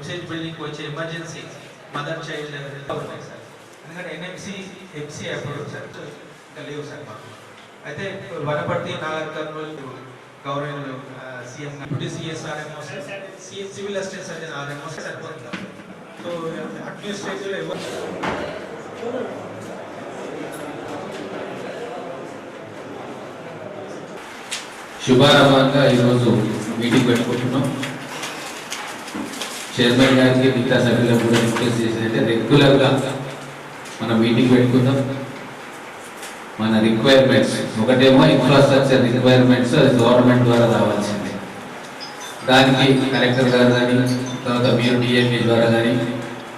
MCh బిల్డింగ్కి వచ్చే emergency mother child ఉన్నాయి సార్. ఎందుకంటే ఎంసీ అప్పుడు సార్ ఇంకా లేవు సార్ మాకు. అయితే Wanaparthy, Nagar Kurnool government CM deputy CSRMO civil assistants అంటే ఆర్ఎంఓ సరిపోతుంది. సో అడ్మినిస్ట్రేటివ్లో ఎవరు శుభారంభంగా ఈరోజు మీటింగ్ పెట్టుకుంటున్నాం. చైర్మన్ గారికి మిగతా సభ్యులకు కూడా రిక్వెస్ట్ చేసినట్టే రెగ్యులర్గా మనం మీటింగ్ పెట్టుకుందాం. మన రిక్వైర్మెంట్స్ ఒకటేమో ఇన్ఫ్రాస్ట్రక్చర్ రిక్వైర్మెంట్స్ అది గవర్నమెంట్ ద్వారా రావాల్సిందే. దానికి కలెక్టర్ గారు కానీ తర్వాత మీరు డిఎంఈ ద్వారా కానీ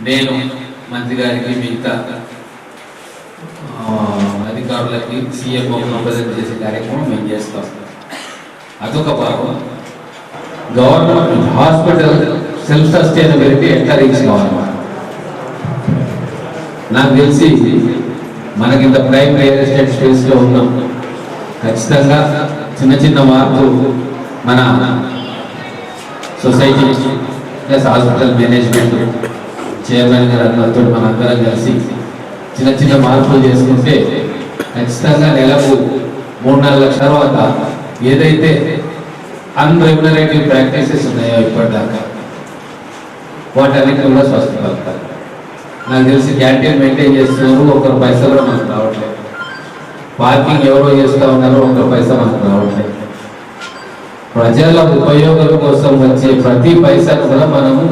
నేను మంత్రి గారికి మిగతా అధికారులకి సీఎంఓ ప్రజెంట్ చేసే కార్యక్రమం మేము చేస్తాం. అదొక భాగం. గవర్నమెంట్ హాస్పిటల్ సెల్ఫ్ సస్టైనబిలిటీ ఎట్లా రీచ్ కావాలి? నాకు తెలిసి మనకి ఇంత ప్రైమ్ రియల్ ఎస్టేట్ స్పేస్లో ఉన్నాం. ఖచ్చితంగా చిన్న చిన్న మార్పులు మన society plus hospital management chairman గారు అందరితో మన అందరం కలిసి చిన్న చిన్న మార్పులు చేసుకుంటే ఖచ్చితంగా నెలకు 3-4 లక్షల తర్వాత ఏదైతే అన్రెగ్యులరేటివ్ ప్రాక్టీసెస్ ఉన్నాయో ఇప్పటిదాకా వాటన్నిటి కూడా స్వస్థపడతారు. నాకు తెలిసి క్యాంటీన్ మెయింటైన్ చేస్తున్నారు, 1 పైసా కూడా మనకు రావట్లేదు. పార్కింగ్ ఎవరో చేస్తూ ఉన్నారో 1 పైసా మనకు రావట్లేదు. ప్రజల ఉపయోగం కోసం వచ్చే ప్రతి పైసాను కూడా మనము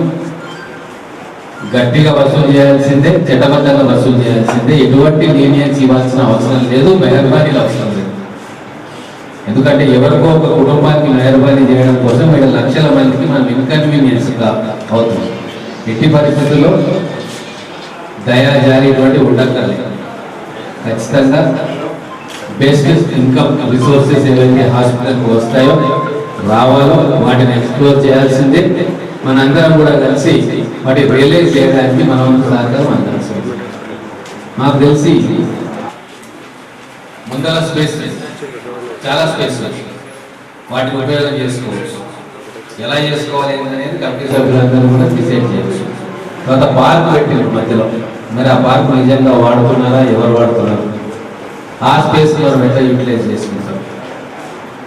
గట్టిగా వసూలు చేయాల్సిందే, చట్టబద్ధంగా వసూలు చేయాల్సిందే. ఎటువంటి లీనియన్స్ ఇవ్వాల్సిన అవసరం లేదు, మెహర్బానీలు అవసరం లేదు. ఎందుకంటే ఎవరికో ఒక కుటుంబానికి మెహర్బానీ చేయడం కోసం 7 లక్షల మందికి మనం ఇన్కన్వీనియన్స్గా అవుతుంది. ఎట్టి పరిస్థితుల్లో దయాజారి ఇటువంటి ఉండక్కర్లేదు. ఖచ్చితంగా బేసిక్ ఇన్కమ్ రిసోర్సెస్ ఏవైతే హాస్పిటల్కి వస్తాయో రావాలో వాటిని ఎక్స్ప్లోర్ చేయాల్సిందే. మనందరం కూడా కలిసి వాటి రియలైజ్ చేయడానికి మనం సహకారం అందాల్సి. మాకు తెలిసి ముందర స్పేస్ చాలా స్పేస్ వాటిని ఉపయోగం చేసుకోవచ్చు. ఎలా చేసుకోవాలి అనేది కమిటీ సభ్యులందరూ కూడా డిసైడ్ చేయవచ్చు. తర్వాత పార్క్ పెట్టింది మధ్యలో, మరి ఆ పార్క్ నిజంగా వాడుతున్నారా, ఎవరు వాడుతున్నారు, ఆ స్పేస్ మనం ఎట్లా యూటిలైజ్ చేసుకుంటాం.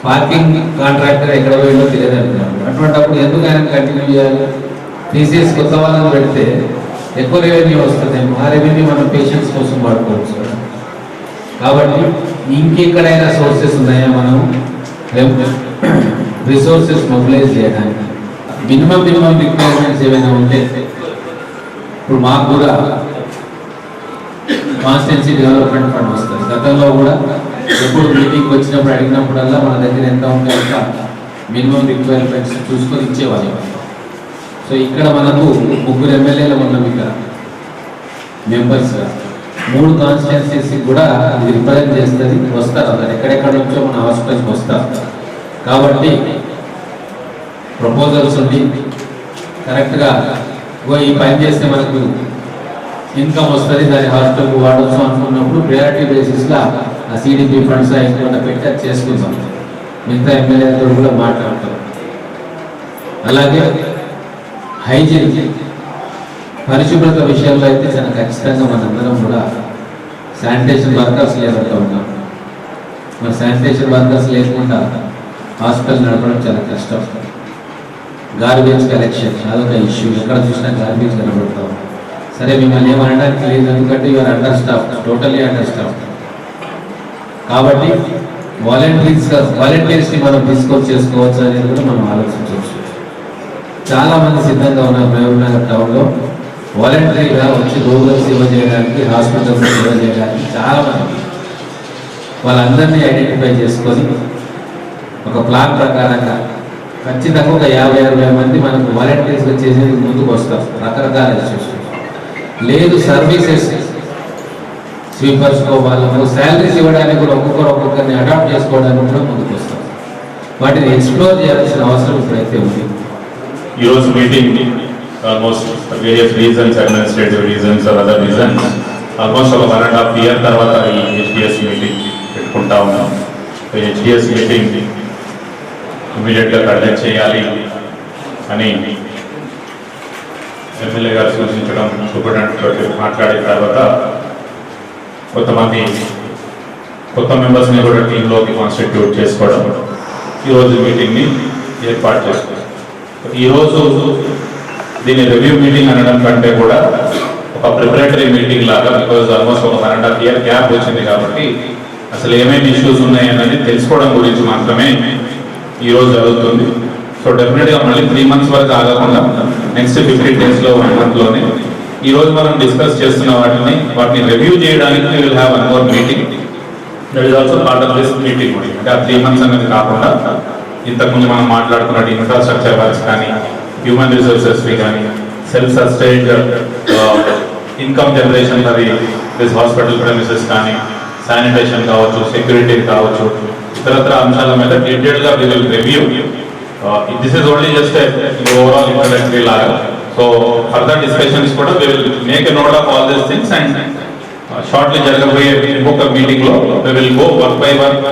పార్కింగ్ కాంట్రాక్టర్ ఎక్కడ పోయిందో తెలియదంటున్నారు. అటువంటిప్పుడు ఎందుకు ఆయన కంటిన్యూ చేయాలి? టీసీఎస్ కొత్త వాళ్ళని పెడితే ఎక్కువ రెవెన్యూ వస్తుంది. ఆ రెవెన్యూ మనం పేషెంట్స్ కోసం వాడుకోవచ్చు కదా. కాబట్టి ఇంకెక్కడైనా సోర్సెస్ ఉన్నాయా మనం రిసోర్సెస్ మొబిలైజ్ చేయడానికి? మినిమం రిక్వైర్మెంట్స్ ఏమైనా ఉంటే ఇప్పుడు మాకు కూడా కాన్స్టిట్యున్సీ డెవలప్మెంట్ ఫండ్ వస్తుంది. గతంలో కూడా ఎప్పుడు మీటింగ్కి వచ్చినప్పుడు అడిగినప్పుడల్లా మన దగ్గర ఎంత ఉంటే అంత మినిమం రిక్వైర్మెంట్స్ చూసుకొని ఇచ్చేవాళ్ళం. సో ఇక్కడ మనకు 3 ఎమ్మెల్యేలు ఉన్నాం. ఇక్కడ మెంబర్స్ 3 కాన్స్టిట్యున్సీస్కి కూడా ఇది రిప్రజెంట్ చేస్తుంది. వస్తారు అక్కడ ఎక్కడెక్కడ నుంచో మన హాస్పిటల్కి వస్తారు. కాబట్టి ప్రపోజల్స్ ఉండి కరెక్ట్గా ఈ పని చేస్తే మనకు ఇన్కమ్ వస్తుంది, దాని హాస్పిటల్కి వాడవచ్చు అనుకున్నప్పుడు ప్రయారిటీ బేసిస్లో ఆ సిడిపి ఫండ్స్ ఇంకొంత పెట్టి అది చేసుకుంటాం. మిగతా ఎమ్మెల్యేలతో కూడా మాట్లాడతాం. అలాగే హైజీన్ పరిశుభ్రత విషయంలో అయితే చాలా ఖచ్చితంగా మనందరం కూడా శానిటేషన్ వర్కర్స్ లేదంటూ ఉన్నాం. మరి శానిటేషన్ వర్కర్స్ లేకుండా హాస్పిటల్ నడపడం చాలా కష్టం. గార్బేజ్ కలెక్షన్ అదొక ఇష్యూ. ఎక్కడ చూసినా గార్బేజ్ కనబడతాం. సరే మిమ్మల్ని ఏమనడానికి లేదు, ఎందుకంటే you're under staff, totally under staff. కాబట్టి వాలంటీర్స్ని మనం తీసుకొని చేసుకోవచ్చు అనేది కూడా మనం ఆలోచించవచ్చు. చాలామంది సిద్ధంగా ఉన్నారు మహబూబ్నగర్ టౌన్లో వాలంటరీగా వచ్చి రోగులకు సేవ చేయడానికి, హాస్పిటల్స్ సేవ చేయడానికి చాలామంది. వాళ్ళందరినీ ఐడెంటిఫై చేసుకొని ఒక ప్లాన్ ప్రకారంగా ఖచ్చితంగా ఒక 50-60 మంది మనకు వాలంటీర్స్గా చేసేది ముందుకు వస్తారు. రకరకాల ఇష్యూస్ లేదు, సర్వీసెస్ స్వీపర్స్కో వాళ్ళకు శాలరీస్ ఇవ్వడానికి కూడా ఒక్కొక్కరిని అడాప్ట్ చేసుకోవడానికి కూడా ముందుకు వస్తారు. వాటిని ఎక్స్ప్లోర్ చేయాల్సిన అవసరం ఇప్పుడైతే ఉంది. ఈరోజు meeting almost various reasons, administrative reasons or other reasons, almost ఒక 1.5 year తర్వాత ఈ హెచ్డిఎస్ మీటింగ్ పెట్టుకుంటా ఉన్నాం. హెచ్డిఎస్ మీటింగ్ ఇమీడియట్గా కండక్ట్ చేయాలి అని ఎమ్మెల్యే గారు సూచించడం, సూపరింటెండెంట్ తోటి మాట్లాడిన తర్వాత కొంతమంది కొత్త మెంబర్స్ని కూడా టీంలోకి కాన్స్టిట్యూట్ చేసుకోవడం, ఈరోజు మీటింగ్ని ఏర్పాటు చేసుకోవడం. ఈరోజు దీన్ని రివ్యూ మీటింగ్ అనడం కంటే కూడా ఒక ప్రిపరేటరీ మీటింగ్ లాగా, బికాజ్ ఆల్మోస్ట్ ఒక 1.5 year గ్యాప్ వచ్చింది కాబట్టి అసలు ఏమేమి ఇష్యూస్ ఉన్నాయి అనేది తెలుసుకోవడం గురించి మాత్రమే ఈరోజు జరుగుతుంది. సో డెఫినెట్గా మళ్ళీ 3 months వరకు ఆగకుండా నెక్స్ట్ 15 daysలో 1 monthలోనే ఈరోజు మనం డిస్కస్ చేస్తున్న వాటిని రివ్యూ చేయడానికి we will have one more meeting. That is also part of this meeting. అంటే 3 months అనేది కాకుండా ఇంతకుముందు మనం మాట్లాడుకున్నట్టు ఇన్ఫ్రాస్ట్రక్చర్ వర్క్స్ కానీ, హ్యూమన్ రిసోర్సెస్ కానీ, self sustained income generation for this hospital premises కానీ, శానిటేషన్ కావచ్చు, సెక్యూరిటీ కావచ్చు, ఇతరత్ర అంశాల మీద డీటెయిల్గా we will review. This is only just overall introductory లాగా. సో ఫర్దర్ డిస్కషన్స్ కూడా we will make a note of all these things and shortly జరగబోయే ఇంకొక మీటింగ్లో we will go work by work,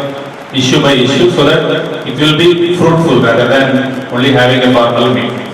issue by issue, so that it will be fruitful rather than only having a formal meeting.